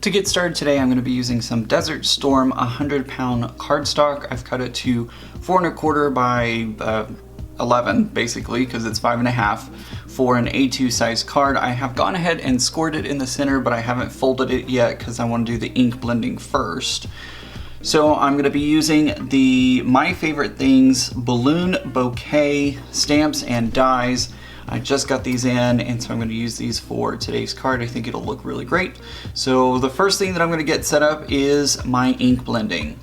To get started today, I'm going to be using some Desert Storm 100-pound cardstock. I've cut it to 4 1/4 by 11, basically, because it's 5.5 for an A2 size card. I have gone ahead and scored it in the center, but I haven't folded it yet because I want to do the ink blending first. So I'm going to be using the My Favorite Things balloon bouquet stamps and dies. I just got these in, and so I'm going to use these for today's card. I think it'll look really great. So the first thing that I'm going to get set up is my ink blending.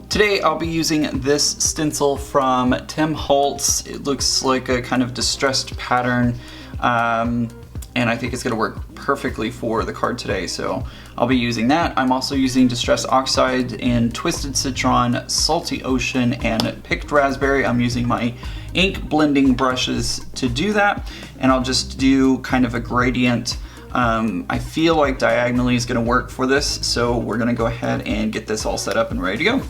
Today I'll be using this stencil from Tim Holtz. It looks like a kind of distressed pattern, and I think it's going to work perfectly for the card today, so I'll be using that. I'm also using Distress Oxide in Twisted Citron, Salty Ocean, and Picked Raspberry. I'm using my ink blending brushes to do that, and I'll just do kind of a gradient. I feel like diagonally is going to work for this, so we're going to go ahead and get this all set up and ready to go.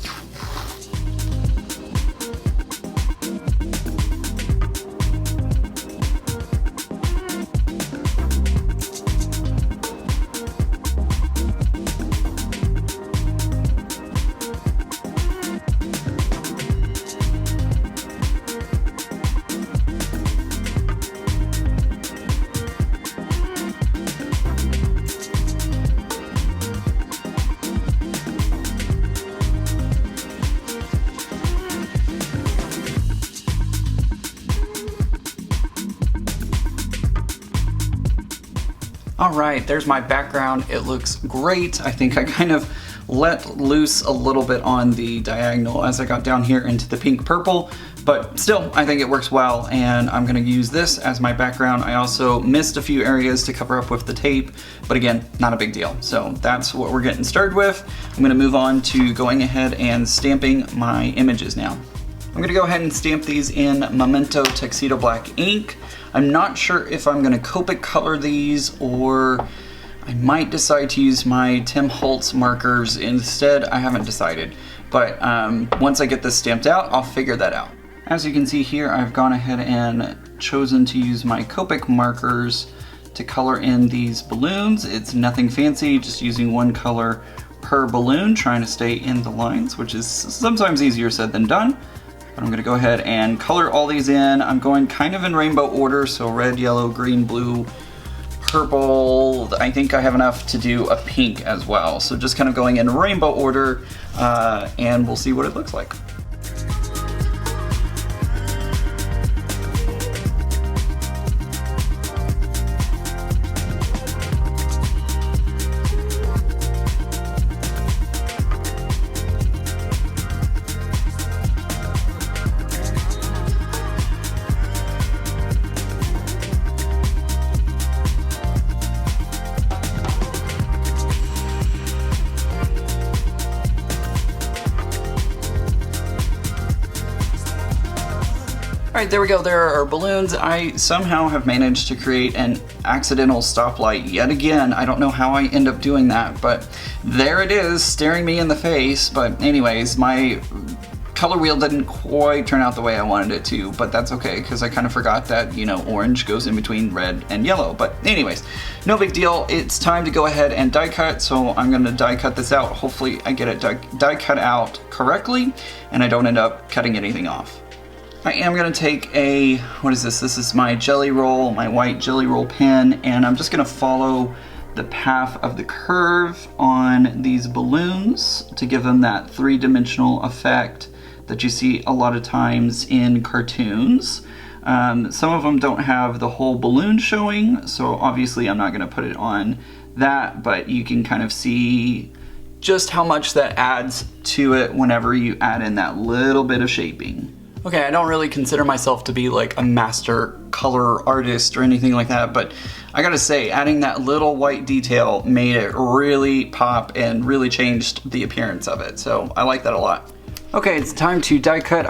Alright, there's my background. It looks great. I think I kind of let loose a little bit on the diagonal as I got down here into the pink purple, but still I think it works well, and I'm going to use this as my background. I also missed a few areas to cover up with the tape, but again, not a big deal. So that's what we're getting started with. I'm going to move on to going ahead and stamping my images now. I'm going to go ahead and stamp these in Memento Tuxedo Black ink. I'm not sure if I'm going to Copic color these, or I might decide to use my Tim Holtz markers instead. I haven't decided, but once I get this stamped out, I'll figure that out. As you can see here, I've gone ahead and chosen to use my Copic markers to color in these balloons. It's nothing fancy, just using one color per balloon, trying to stay in the lines, which is sometimes easier said than done. But I'm going to go ahead and color all these in. I'm going kind of in rainbow order, so red, yellow, green, blue, purple. I think I have enough to do a pink as well. So just kind of going in rainbow order, and we'll see what it looks like. Alright, there we go. There are our balloons. I somehow have managed to create an accidental stoplight yet again. I don't know how I end up doing that, but there it is, staring me in the face. But anyways, my color wheel didn't quite turn out the way I wanted it to, but that's okay, because I kind of forgot that, you know, orange goes in between red and yellow. But anyways, no big deal. It's time to go ahead and die cut, so I'm going to die cut this out. Hopefully I get it die cut out correctly, and I don't end up cutting anything off. I am going to take a, what is this? This is my Jelly Roll, my white Jelly Roll pen, and I'm just going to follow the path of the curve on these balloons to give them that three-dimensional effect that you see a lot of times in cartoons. Some of them don't have the whole balloon showing, so obviously I'm not going to put it on that, but you can kind of see just how much that adds to it whenever you add in that little bit of shaping. Okay, I don't really consider myself to be like a master color artist or anything like that, but I gotta say, adding that little white detail made it really pop and really changed the appearance of it, so I like that a lot. Okay, it's time to die cut.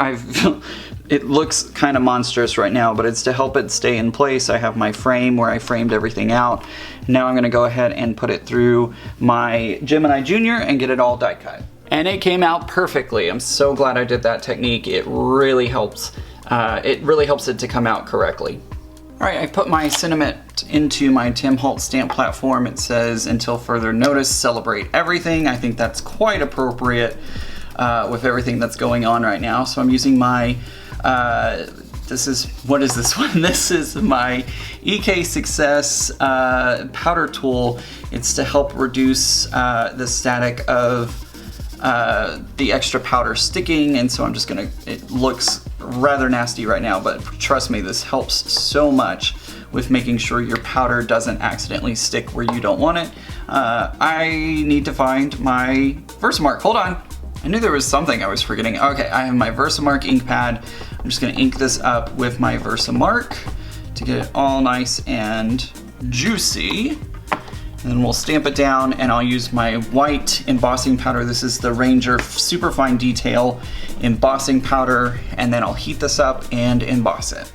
It looks kind of monstrous right now, but it's to help it stay in place. I have my frame where I framed everything out. Now I'm gonna go ahead and put it through my Gemini Junior and get it all die cut. And it came out perfectly. I'm so glad I did that technique. It really helps. It really helps it to come out correctly. All right, I put my sentiment into my Tim Holtz stamp platform. It says, "Until further notice, celebrate everything." I think that's quite appropriate with everything that's going on right now. So I'm using my, what is this one? This is my EK Success powder tool. It's to help reduce the static of the extra powder sticking, and so I'm just gonna, it looks rather nasty right now, but trust me, this helps so much with making sure your powder doesn't accidentally stick where you don't want it. I need to find my Versamark. Hold on. I knew there was something I was forgetting. Okay, I have my Versamark ink pad. I'm just gonna ink this up with my Versamark to get it all nice and juicy. And then we'll stamp it down, and I'll use my white embossing powder. This is the Ranger Superfine Detail embossing powder, and then I'll heat this up and emboss it.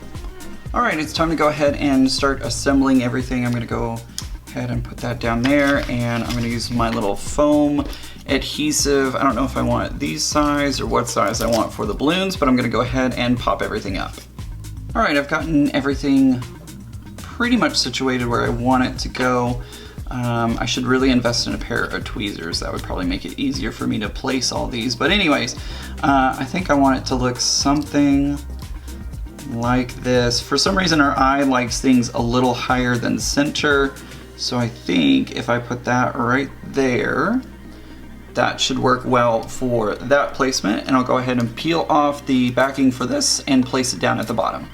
All right, it's time to go ahead and start assembling everything. I'm gonna go ahead and put that down there, and I'm gonna use my little foam adhesive. I don't know if I want it these size or what size I want for the balloons, but I'm gonna go ahead and pop everything up. All right, I've gotten everything pretty much situated where I want it to go. I should really invest in a pair of tweezers. That would probably make it easier for me to place all these. But anyways, I think I want it to look something like this. For some reason, our eye likes things a little higher than center. So I think if I put that right there, that should work well for that placement. And I'll go ahead and peel off the backing for this and place it down at the bottom.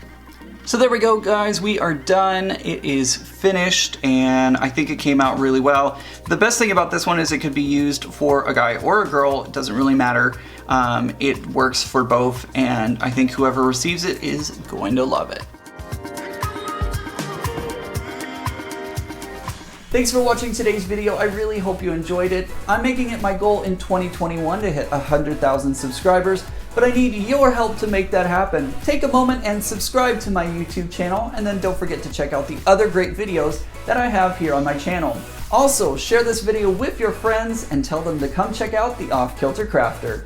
So there we go, guys, we are done. It is finished, and I think it came out really well. The best thing about this one is it could be used for a guy or a girl. It doesn't really matter. It works for both, and I think whoever receives it is going to love it. Thanks for watching today's video. I really hope you enjoyed it. I'm making it my goal in 2021 to hit 100,000 subscribers, but I need your help to make that happen. Take a moment and subscribe to my YouTube channel, and then don't forget to check out the other great videos that I have here on my channel. Also, share this video with your friends and tell them to come check out the Off Kilter Crafter.